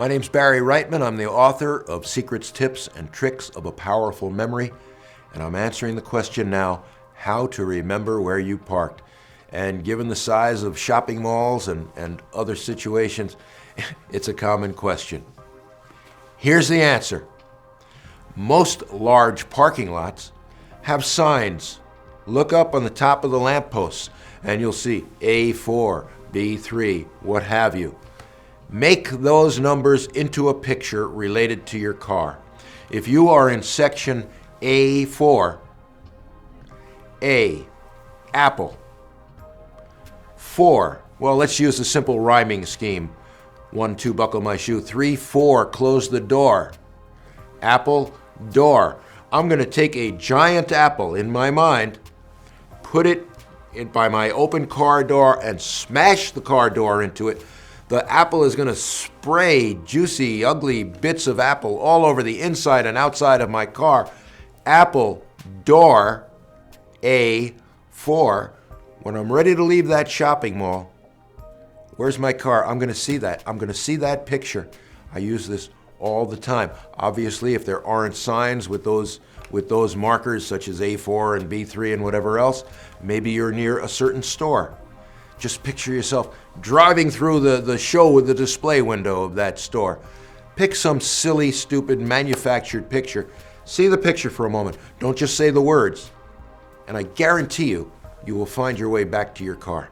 My name's Barry Reitman. I'm the author of Secrets, Tips, and Tricks of a Powerful Memory, and I'm answering the question now, how to remember where you parked. And given the size of shopping malls and other situations, it's a common question. Here's the answer. Most large parking lots have signs. Look up on the top of the lampposts and you'll see A4, B3, what have you. Make those numbers into a picture related to your car. If you are in section A4, A, apple. 4, well, let's use a simple rhyming scheme. 1, 2, buckle my shoe. 3, 4, close the door. Apple, door. I'm going to take a giant apple in my mind, put it in by my open car door and smash the car door into it. The apple is going to spray juicy, ugly bits of apple all over the inside and outside of my car. Apple, door, A4. When I'm ready to leave that shopping mall, where's my car? I'm going to see that. I'm going to see that picture. I use this all the time. Obviously, if there aren't signs with those markers such as A4 and B3 and whatever else, maybe you're near a certain store. Just picture yourself driving through the show with the display window of that store. Pick some silly, stupid, manufactured picture. See the picture for a moment. Don't just say the words. And I guarantee you, you will find your way back to your car.